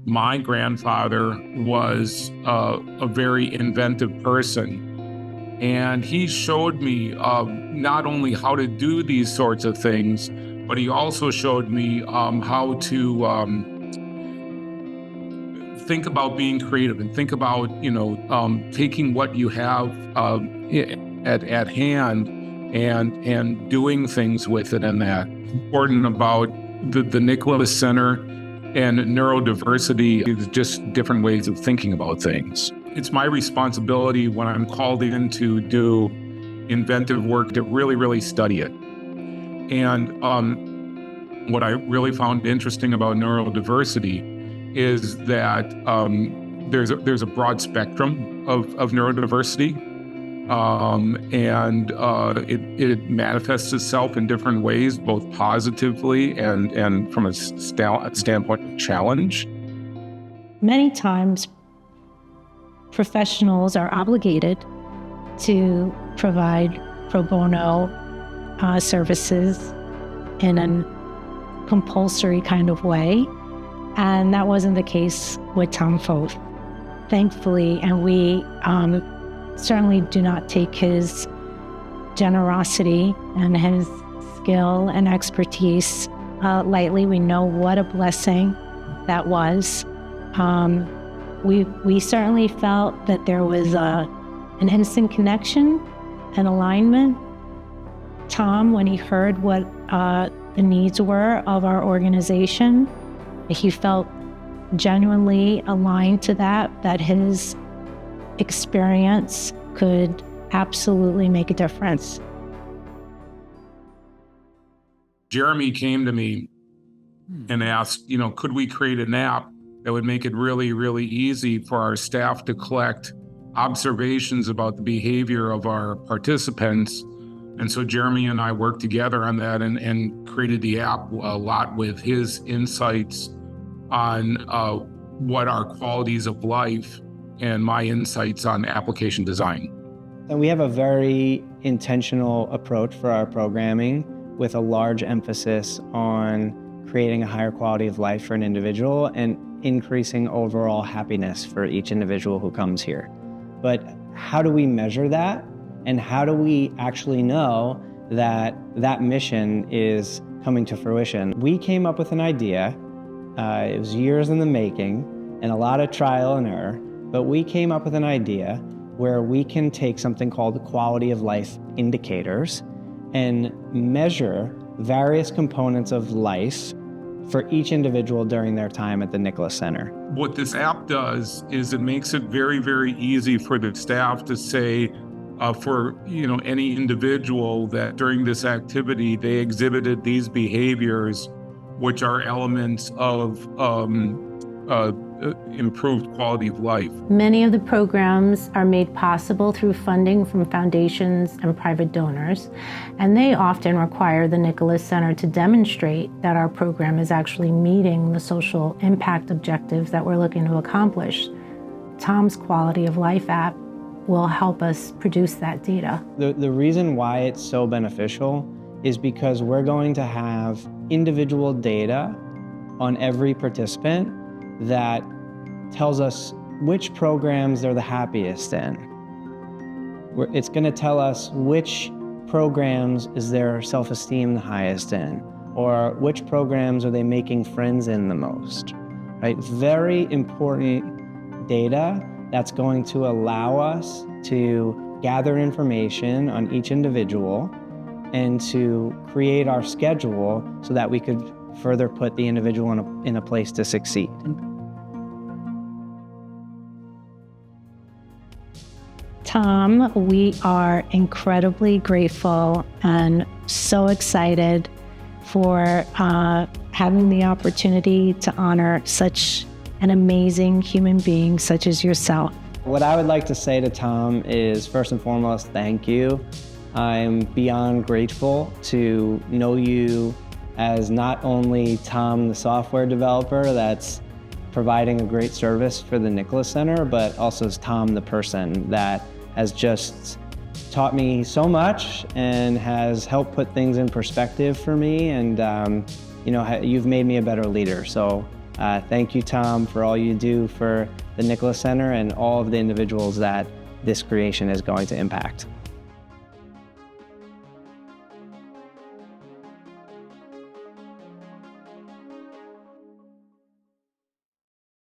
My grandfather was a very inventive person. And he showed me not only how to do these sorts of things, but he also showed me how to think about being creative and think about, taking what you have at hand and doing things with it. And that important about the Nicholas Center and neurodiversity is just different ways of thinking about things. It's my responsibility when I'm called in to do inventive work to really, really study it. And what I really found interesting about neurodiversity is that there's a broad spectrum of neurodiversity, and it manifests itself in different ways, both positively and from a standpoint of challenge. Many times, professionals are obligated to provide pro bono services in a compulsory kind of way. And that wasn't the case with Tom Foth, thankfully. And we certainly do not take his generosity and his skill and expertise lightly. We know what a blessing that was. We certainly felt that there was an instant connection and alignment. Tom, when he heard what the needs were of our organization, he felt genuinely aligned to that his experience could absolutely make a difference. Jeremy came to me and asked, could we create an app that would make it really, really easy for our staff to collect observations about the behavior of our participants. And so Jeremy and I worked together on that and created the app a lot with his insights on what are qualities of life and my insights on application design. And we have a very intentional approach for our programming with a large emphasis on creating a higher quality of life for an individual and increasing overall happiness for each individual who comes here. But how do we measure that? And how do we actually know that that mission is coming to fruition? We came up with an idea. It was years in the making and a lot of trial and error, but we came up with an idea where we can take something called the quality of life indicators and measure various components of life for each individual during their time at the Nicholas Center. What this app does is it makes it very, very easy for the staff to say, for any individual that during this activity they exhibited these behaviors, which are elements of improved quality of life. Many of the programs are made possible through funding from foundations and private donors, and they often require the Nicholas Center to demonstrate that our program is actually meeting the social impact objectives that we're looking to accomplish. Tom's Quality of Life app will help us produce that data. The reason why it's so beneficial is because we're going to have individual data on every participant that tells us which programs they're the happiest in. It's going to tell us which programs is their self-esteem the highest in, or which programs are they making friends in the most, right? Very important data that's going to allow us to gather information on each individual and to create our schedule so that we could further put the individual in a place to succeed. Tom, we are incredibly grateful and so excited for having the opportunity to honor such an amazing human being such as yourself. What I would like to say to Tom is, first and foremost, thank you. I'm beyond grateful to know you as not only Tom, the software developer that's providing a great service for the Nicholas Center, but also as Tom, the person that has just taught me so much and has helped put things in perspective for me. And you've made me a better leader. So Thank you, Tom, for all you do for the Nicholas Center and all of the individuals that this creation is going to impact.